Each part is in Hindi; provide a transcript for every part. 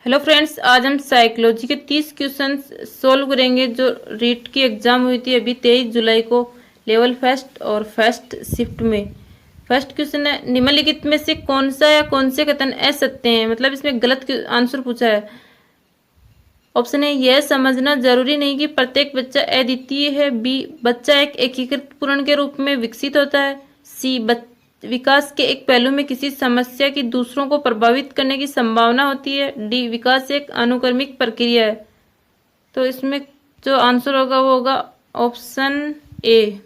हेलो फ्रेंड्स, आज हम साइकोलॉजी के 30 क्वेश्चन सोल्व करेंगे जो रीट की एग्जाम हुई थी अभी 23 जुलाई को लेवल फर्स्ट और फर्स्ट शिफ्ट में। फर्स्ट क्वेश्चन है, निम्नलिखित में से कौन सा या कौन से कथन असत्य हैं, मतलब इसमें गलत आंसर पूछा है। ऑप्शन है, यह समझना जरूरी नहीं कि प्रत्येक बच्चा अद्वितीय है। बी, बच्चा एक एकीकृत पूर्ण के रूप में विकसित होता है। सी, विकास के एक पहलू में किसी समस्या की दूसरों को प्रभावित करने की संभावना होती है। डी, विकास एक अनुक्रमिक प्रक्रिया है। तो इसमें जो आंसर होगा वो होगा ऑप्शन ए,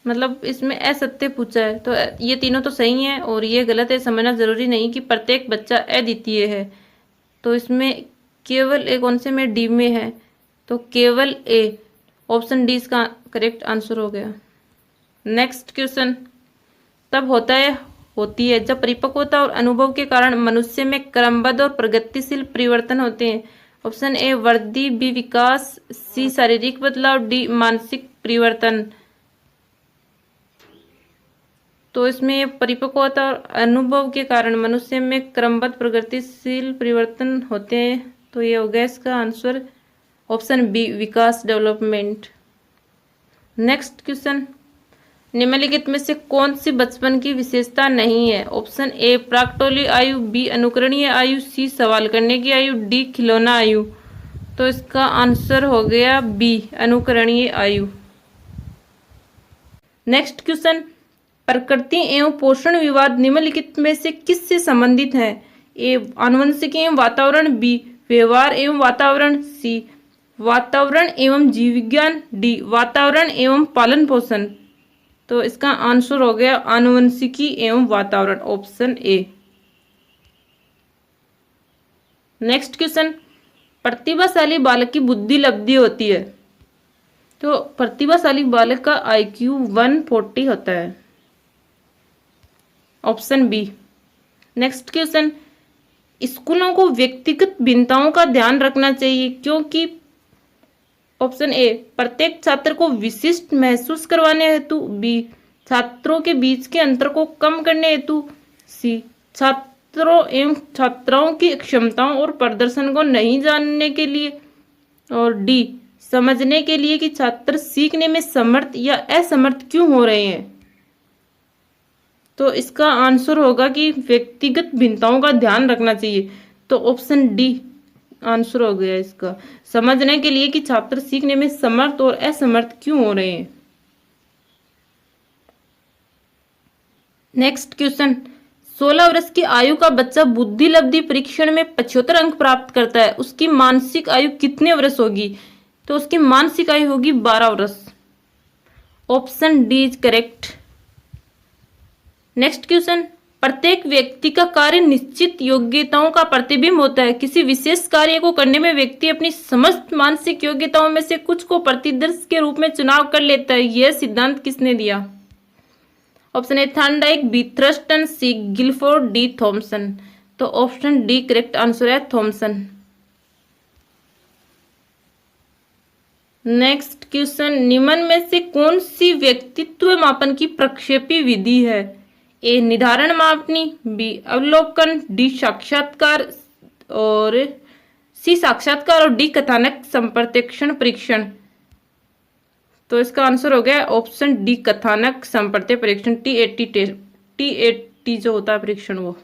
मतलब इसमें असत्य पूछा है। तो ये तीनों तो सही हैं और ये गलत है। समझना जरूरी नहीं कि प्रत्येक बच्चा अद्वितीय है। तो इसमें केवल ए, कौन से में, डी में है, तो केवल ए, ऑप्शन डी इसका करेक्ट आंसर हो गया। नेक्स्ट क्वेश्चन, तब होती है जब परिपक्वता और अनुभव के कारण मनुष्य में क्रमबद्ध और प्रगतिशील परिवर्तन होते हैं। ऑप्शन ए, वृद्धि। बी, विकास। सी, शारीरिक बदलाव। डी, मानसिक परिवर्तन। तो इसमें परिपक्वता और अनुभव के कारण मनुष्य में क्रमबद्ध प्रगतिशील परिवर्तन होते हैं। तो ये हो गया इसका आंसर ऑप्शन बी, विकास, डेवलपमेंट। नेक्स्ट क्वेश्चन, निम्नलिखित में से कौन सी बचपन की विशेषता नहीं है। ऑप्शन ए, प्राक्टोली आयु। बी, अनुकरणीय आयु। सी, सवाल करने की आयु। डी, खिलौना आयु। तो इसका आंसर हो गया बी, अनुकरणीय आयु। नेक्स्ट क्वेश्चन, प्रकृति एवं पोषण विवाद निम्नलिखित में से किससे संबंधित है। ए, आनुवंशिकी एवं वातावरण। बी, व्यवहार एवं वातावरण। सी, वातावरण एवं जीव विज्ञान। डी, वातावरण एवं पालन पोषण। तो इसका आंसर हो गया आनुवंशिकी एवं वातावरण, ऑप्शन ए। नेक्स्ट क्वेश्चन, प्रतिभाशाली बालक की बुद्धि लब्धि होती है। तो प्रतिभाशाली बालक का IQ 140 होता है, ऑप्शन बी। नेक्स्ट क्वेश्चन, स्कूलों को व्यक्तिगत भिन्नताओं का ध्यान रखना चाहिए क्योंकि, ऑप्शन ए, प्रत्येक छात्र को विशिष्ट महसूस करवाने हेतु। बी, छात्रों के बीच के अंतर को कम करने हेतु। सी, छात्रों एवं छात्राओं की क्षमताओं और प्रदर्शन को नहीं जानने के लिए। और डी, समझने के लिए कि छात्र सीखने में समर्थ या असमर्थ क्यों हो रहे हैं। तो इसका आंसर होगा कि व्यक्तिगत भिन्नताओं का ध्यान रखना चाहिए। तो ऑप्शन डी आंसर हो गया इसका, समझने के लिए कि छात्र सीखने में समर्थ और असमर्थ क्यों हो रहे हैं। नेक्स्ट क्वेश्चन, 16 वर्ष की आयु का बच्चा बुद्धि लब्धि परीक्षण में 75 अंक प्राप्त करता है, उसकी मानसिक आयु कितने वर्ष होगी। तो उसकी मानसिक आयु होगी 12 वर्ष, option D is correct. Next question, प्रत्येक व्यक्ति का कार्य निश्चित योग्यताओं का प्रतिबिंब होता है। किसी विशेष कार्य को करने में व्यक्ति अपनी समस्त मानसिक योग्यताओं में से कुछ को प्रतिदर्श के रूप में चुनाव कर लेता है। यह सिद्धांत किसने दिया। Option A, Thorndike. B, Thurstone. C, Guilford. D, Thomson. तो ऑप्शन डी करेक्ट आंसर है, थॉमसन। नेक्स्ट क्वेश्चन, निम्न में से कौन सी व्यक्तित्व मापन की प्रक्षेपी विधि है। ए, निर्धारण मापनी। बी, अवलोकन। डी, साक्षात्कार। और सी, साक्षात्कार। और डी, कथानक संप्रत्यक्षण परीक्षण। तो इसका आंसर हो गया ऑप्शन डी, कथानक संप्रत्य परीक्षण, TAT जो होता है परीक्षण वो।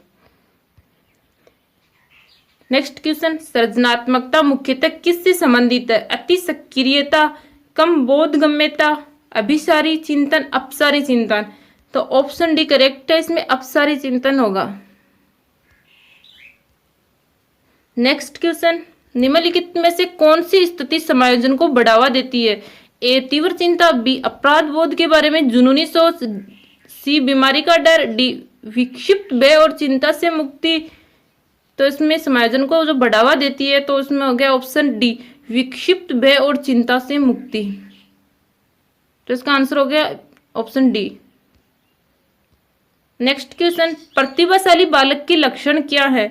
नेक्स्ट क्वेश्चन, सृजनात्मकता मुख्यतः किससे संबंधित है। अति सक्रियता, कम बोधगम्यता, अभिसारी चिंतन, अपसारी चिंतन। तो ऑप्शन डी करेक्ट है, इसमें अपसारी चिंतन होगा। नेक्स्ट क्वेश्चन, निम्नलिखित में से कौन सी स्थिति समायोजन को बढ़ावा देती है। ए, तीव्र चिंता। बी, अपराध बोध के बारे में जुनूनी सोच। सी, बीमारी का डर। डी, विक्षिप्त भय और चिंता से मुक्ति। तो इसमें समायोजन को जो बढ़ावा देती है तो उसमें हो गया ऑप्शन डी, विक्षिप्त भय और चिंता से मुक्ति। तो इसका आंसर हो गया ऑप्शन डी। नेक्स्ट क्वेश्चन, प्रतिभाशाली बालक के लक्षण क्या है।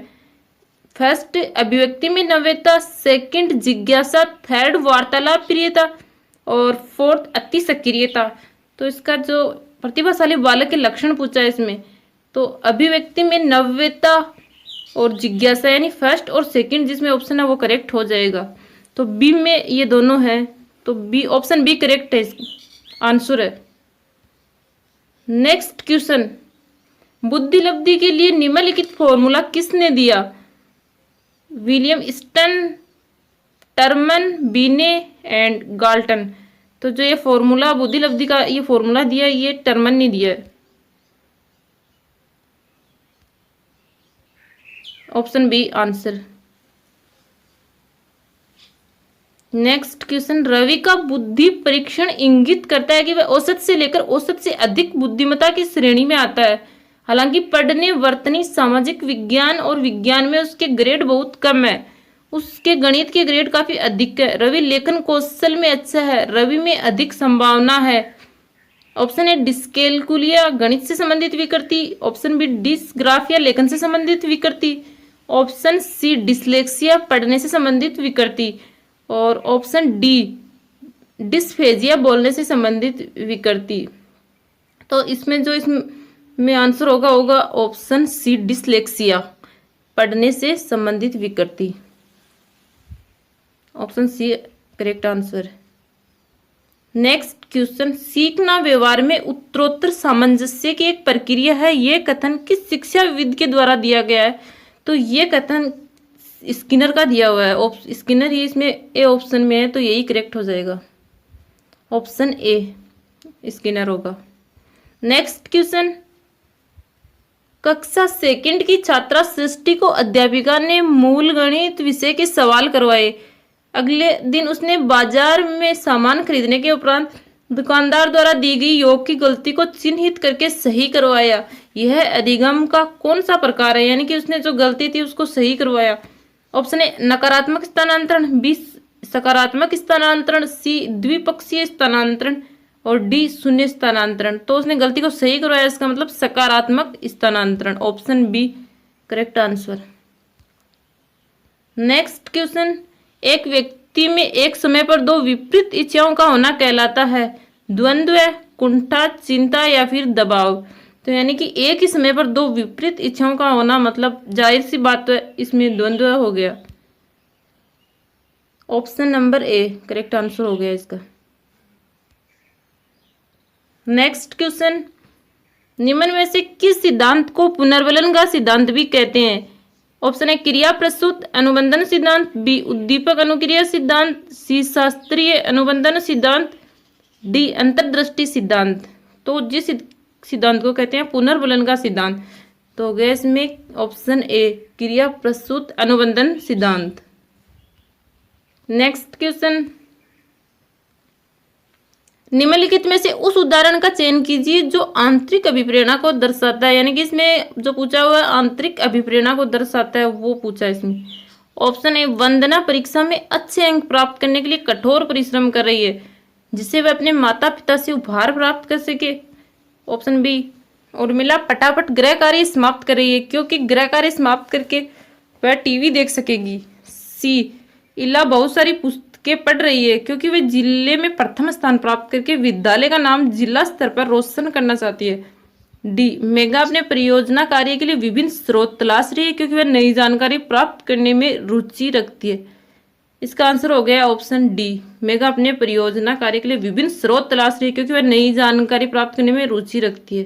फर्स्ट, अभिव्यक्ति में नव्यता। सेकंड, जिज्ञासा। थर्ड, वार्तालाप प्रियता। और फोर्थ, अति सक्रियता। तो इसका जो प्रतिभाशाली बालक के लक्षण पूछा है इसमें, तो अभिव्यक्ति में नव्यता और जिज्ञासा यानी फर्स्ट और सेकंड जिसमें ऑप्शन है वो करेक्ट हो जाएगा। तो बी में ये दोनों है, तो बी, ऑप्शन बी करेक्ट है, आंसर है। नेक्स्ट क्वेश्चन, बुद्धि लब्धि के लिए निम्नलिखित फॉर्मूला किसने दिया? विलियम स्टन, टर्मन, बीने एंड गाल्टन। तो जो ये फॉर्मूला बुद्धि लब्धि का ये फॉर्मूला दिया, ये टर्मन ने दिया है। Option B answer. Next question, Raven का बुद्धि परीक्षण इंगित करता है कि वह औसत से लेकर औसत से अधिक बुद्धिमत्ता की श्रेणी में आता है। हालांकि पढ़ने, वर्तनी, सामाजिक विज्ञान और विज्ञान में उसके ग्रेड बहुत कम है, उसके गणित के ग्रेड काफी अधिक है। रवि लेखन कौशल में अच्छा है, रवि में अधिक संभावना है। ऑप्शन ए डिस्कैल्कुलिया, गणित से संबंधित विकृति। ऑप्शन बी डिसग्राफिया, लेखन से संबंधित विकृति। ऑप्शन सी डिसलेक्सिया, पढ़ने से संबंधित विकृति। और ऑप्शन डी डिस्फेजिया, बोलने से संबंधित विकृति। तो इसमें जो इसमें आंसर होगा ऑप्शन सी डिसलेक्सिया, पढ़ने से संबंधित विकृति। Option C correct answer. Next question, सीखना व्यवहार में उत्तरोत्तर सामंजस्य की एक प्रक्रिया है, यह कथन किस शिक्षाविद के द्वारा दिया गया है? तो ये कथन स्किनर का दिया हुआ है। स्किनर ही इसमें ए ऑप्शन में है, तो यही करेक्ट हो जाएगा। ऑप्शन ए स्किनर होगा। नेक्स्ट क्वेश्चन, कक्षा सेकंड की छात्रा सृष्टि को अध्यापिका ने मूल गणित विषय के सवाल करवाए। अगले दिन उसने बाजार में सामान खरीदने के उपरांत दुकानदार द्वारा दी गई योग की गलती को चिन्हित करके सही करवाया। यह अधिगम का कौन सा प्रकार है? यानी कि उसने जो गलती थी उसको सही करवाया। ऑप्शन ए नकारात्मक स्थानांतरण, बी सकारात्मक स्थानांतरण, सी द्विपक्षीय स्थानांतरण और डी शून्य स्थानांतरण। तो उसने गलती को सही करवाया, इसका मतलब सकारात्मक स्थानांतरण। Option B correct answer. Next question, एक व्यक्ति में एक समय पर दो विपरीत इच्छाओं का होना कहलाता है? द्वंद्व, कुंठा, चिंता या फिर दबाव। तो यानी कि एक ही समय पर दो विपरीत इच्छाओं का होना, मतलब जाहिर सी बात है इसमें द्वंद्व हो गया। Option number A correct answer हो गया इसका। नेक्स्ट क्वेश्चन, निम्न में से किस सिद्धांत को पुनर्वलन का सिद्धांत भी कहते हैं? ऑप्शन ए क्रिया प्रसूत अनुबंधन सिद्धांत, बी उद्दीपक अनुक्रिया सिद्धांत, सी शास्त्रीय अनुबंधन सिद्धांत, डी अंतर्दृष्टि सिद्धांत। तो जिस सिद्धांत को कहते हैं पुनर्वलन का सिद्धांत, तो गया इसमें ऑप्शन ए क्रिया प्रसूत अनुबंधन सिद्धांत। नेक्स्ट क्वेश्चन, निम्नलिखित में से उस उदाहरण का चयन कीजिए जो आंतरिक अभिप्रेरणा को दर्शाता है। यानी कि इसमें जो पूछा हुआ है आंतरिक अभिप्रेरणा को दर्शाता है वो पूछा है इसमें। ऑप्शन ए वंदना परीक्षा में अच्छे अंक प्राप्त करने के लिए कठोर परिश्रम कर रही है, जिससे वह अपने माता पिता से उपहार प्राप्त कर सके। ऑप्शन बी उर्मिला फटाफट गृह कार्य समाप्त कर रही है, क्योंकि गृह कार्य समाप्त करके वह टीवी देख सकेगी। सी इला बहुत सारी पुस्तकें पढ़ रही है, क्योंकि वह जिले में प्रथम स्थान प्राप्त करके विद्यालय का नाम जिला स्तर पर रोशन करना चाहती है। डी मेघा अपने परियोजना कार्य के लिए विभिन्न स्रोत तलाश रही है, क्योंकि वह नई जानकारी प्राप्त करने में रुचि रखती है। इसका आंसर हो गया ऑप्शन डी, मेघा अपने परियोजना कार्य के लिए विभिन्न स्रोत तलाश रही है, क्योंकि वह नई जानकारी प्राप्त करने में रुचि रखती है।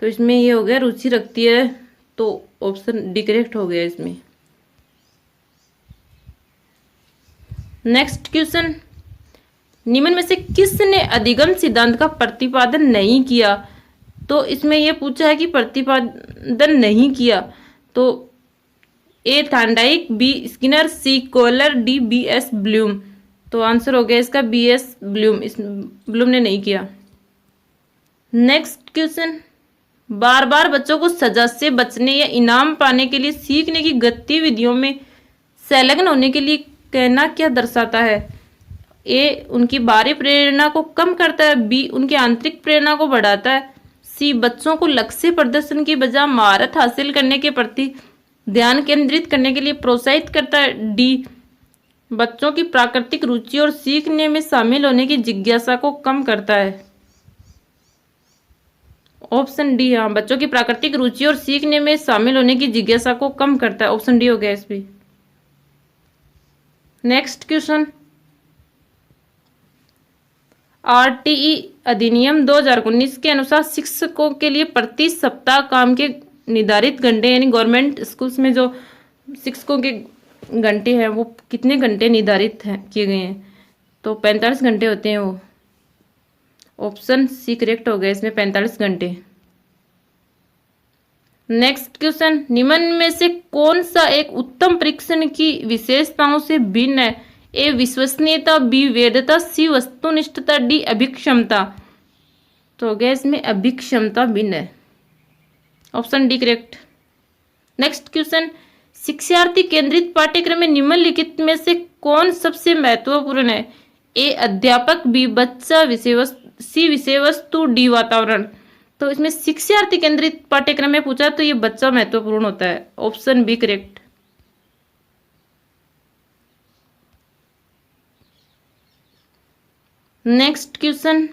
तो इसमें ये हो गया रुचि रखती है, तो ऑप्शन डी करेक्ट हो गया इसमें। नेक्स्ट क्वेश्चन, निम्न में से किसने अधिगम सिद्धांत का प्रतिपादन नहीं किया? तो इसमें यह पूछा है कि प्रतिपादन नहीं किया। तो A Thorndike, B Skinner, C Kohler, D B S Bloom. तो आंसर हो गया इसका बी एस ब्लूम, इस ब्लूम ने नहीं किया। नेक्स्ट क्वेश्चन, बार बार बच्चों को सजा से बचने या इनाम पाने के लिए सीखने की गतिविधियों में संलग्न होने के लिए कहना क्या दर्शाता है? ए उनकी बाहरी प्रेरणा को कम करता है, बी उनकी आंतरिक प्रेरणा को बढ़ाता है, सी बच्चों को लक्ष्य प्रदर्शन की बजाय महारत हासिल करने के प्रति ध्यान केंद्रित करने के लिए प्रोत्साहित करता है, डी बच्चों की प्राकृतिक रुचि और सीखने में शामिल होने की जिज्ञासा को कम करता है। ऑप्शन डी, हाँ, बच्चों की प्राकृतिक रुचि और सीखने में शामिल होने की जिज्ञासा को कम करता है। ऑप्शन डी हो गया इसमें। नेक्स्ट क्वेश्चन, आरटीई अधिनियम 2019 के अनुसार शिक्षकों के लिए प्रति सप्ताह काम के निर्धारित घंटे, यानी गवर्नमेंट स्कूल्स में जो शिक्षकों के घंटे हैं वो कितने घंटे निर्धारित हैं किए गए हैं? तो 45 घंटे होते हैं वो। ऑप्शन सी करेक्ट हो गया इसमें, 45 घंटे। नेक्स्ट क्वेश्चन, निम्न में से कौन सा एक उत्तम परीक्षण की विशेषताओं से भिन्न है? ए विश्वसनीयता, बी वैधता, सी वस्तुनिष्ठता, डी अभिक्षमता। तो हो गया इसमें अभिक्षमता भिन्न है। Option D correct. Next question, शिक्षार्थी केंद्रित पाठ्यक्रम में निम्नलिखित में से कौन सबसे महत्वपूर्ण है? ए अध्यापक, बी बच्चा विषय वस्तु, सी विषय वस्तु, डी वातावरण। तो इसमें शिक्षार्थी केंद्रित पाठ्यक्रम में पूछा तो ये बच्चा महत्वपूर्ण होता है। Option B correct. Next question,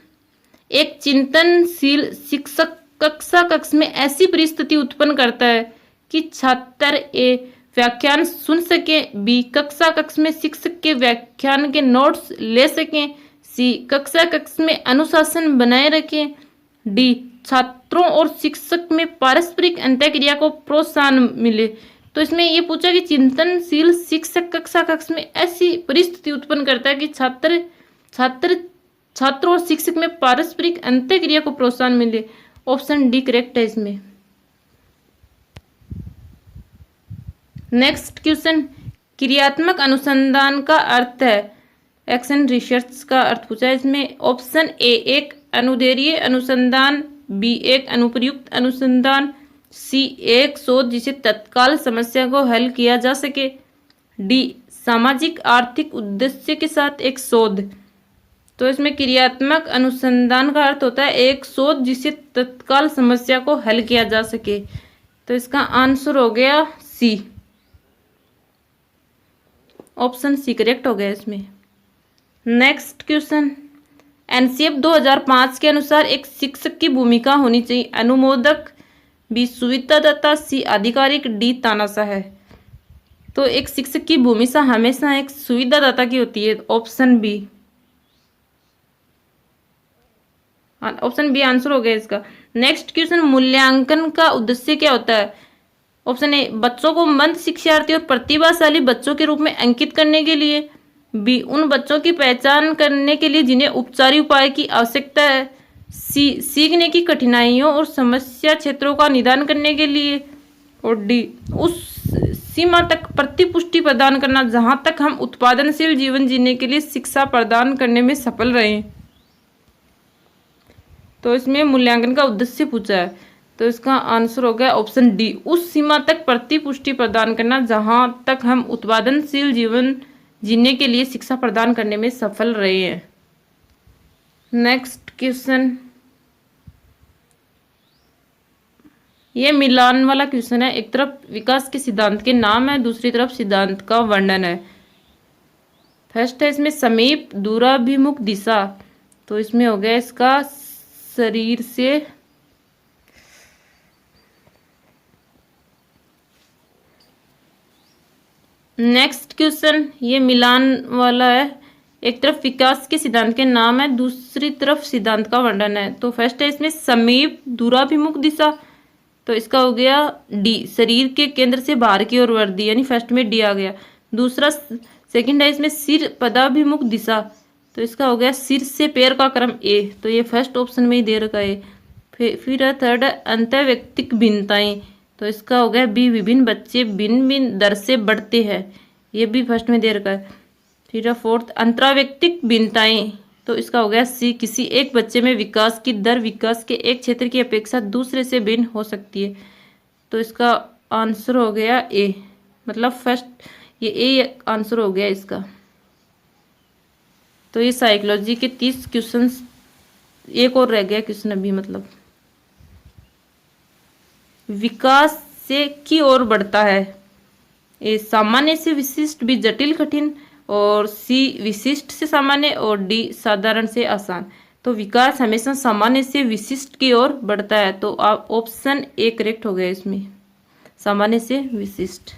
एक चिंतनशील शिक्षक कक्षा कक्ष में ऐसी परिस्थिति उत्पन्न करता है कि छात्र ए व्याख्यान सुन सके, बी कक्षा कक्ष में शिक्षक के व्याख्यान के नोट्स ले सकें, सी कक्षा कक्ष में अनुशासन बनाए रखें, डी छात्रों और शिक्षक में पारस्परिक अंतःक्रिया को प्रोत्साहन मिले। तो इसमें ये पूछा कि चिंतनशील शिक्षक कक्षा कक्ष में ऐसी परिस्थिति उत्पन्न करता है कि छात्रों और शिक्षक में पारस्परिक अंतःक्रिया को प्रोत्साहन मिले। ऑप्शन डी करेक्ट है इसमें। नेक्स्ट क्वेश्चन, क्रियात्मक अनुसंधान का अर्थ है, एक्शन रिसर्च का अर्थ पूछा है इसमें। ऑप्शन ए एक अनुदेरीय अनुसंधान, बी एक अनुप्रयुक्त अनुसंधान, सी एक शोध जिसे तत्काल समस्या को हल किया जा सके, डी सामाजिक आर्थिक उद्देश्य के साथ एक शोध। तो इसमें क्रियात्मक अनुसंधान का अर्थ होता है एक शोध जिसे तत्काल समस्या को हल किया जा सके। तो इसका आंसर हो गया सी। ऑप्शन सी करेक्ट हो गया इसमें। नेक्स्ट क्वेश्चन, एनसीएफ 2005 के अनुसार एक शिक्षक की भूमिका होनी चाहिए, अनुमोदक, बी सुविधादाता, सी आधिकारिक, डी तानाशाह है। तो एक शिक्षक की भूमिका हमेशा एक सुविधादाता की होती है। Option B, option B answer हो गया इसका। नेक्स्ट क्वेश्चन, मूल्यांकन का उद्देश्य क्या होता है? ऑप्शन ए बच्चों को मंद शिक्षार्थी और प्रतिभाशाली बच्चों के रूप में अंकित करने के लिए, बी उन बच्चों की पहचान करने के लिए जिन्हें उपचारी उपाय की आवश्यकता है, सी सीखने की कठिनाइयों और समस्या क्षेत्रों का निदान करने के लिए, और डी उस सीमा तक प्रतिपुष्टि प्रदान करना जहां तक हम उत्पादनशील जीवन जीने के लिए शिक्षा प्रदान करने में सफल रहे। तो इसमें मूल्यांकन का उद्देश्य पूछा है, तो इसका आंसर हो गया ऑप्शन डी उस सीमा तक प्रतिपुष्टि प्रदान करना जहां तक हम उत्पादनशील जीवन जीने के लिए शिक्षा प्रदान करने में सफल रहे हैं। नेक्स्ट क्वेश्चन, ये मिलान वाला क्वेश्चन है। एक तरफ विकास के सिद्धांत के नाम है, दूसरी तरफ सिद्धांत का वर्णन है। फर्स्ट है इसमें समीप दूराभिमुख दिशा, तो इसमें हो गया इसका शरीर से नेक्स्ट क्वेश्चन, ये मिलान वाला है। एक तरफ विकास के सिद्धांत के नाम है, दूसरी तरफ सिद्धांत का वर्णन है। तो फर्स्ट है इसमें समीप दूराभिमुख दिशा, तो इसका हो गया डी शरीर के केंद्र से बाहर की ओर वृद्धि, यानी फर्स्ट में डी आ गया। दूसरा सेकंड है इसमें सिर पदाभिमुख दिशा, तो इसका हो गया सिर से पैर का क्रम ए, तो ये फर्स्ट ऑप्शन में ही दे रखा है। फिर थर्ड है अंतःव्यक्तिक भिन्नताएं, तो इसका हो गया बी विभिन्न बच्चे भिन्न भिन्न दर से बढ़ते हैं, ये भी फर्स्ट में दे रखा है। फिर फोर्थ अंतराव्यक्तिक भिन्नताएं, तो इसका हो गया सी किसी एक बच्चे में विकास की दर विकास के एक क्षेत्र की अपेक्षा दूसरे से भिन्न हो सकती है, तो इसका आंसर हो गया ए, मतलब फर्स्ट ये ए आंसर हो गया इसका। तो ये साइकोलॉजी के 30 क्वेश्चंस, एक और रह गया क्वेश्चन अभी, मतलब विकास से की ओर बढ़ता है, ए सामान्य से विशिष्ट, बी जटिल कठिन, और सी विशिष्ट से सामान्य, और डी साधारण से आसान। तो विकास हमेशा सामान्य से विशिष्ट की ओर बढ़ता है, तो आप ऑप्शन ए करेक्ट हो गया इसमें, सामान्य से विशिष्ट।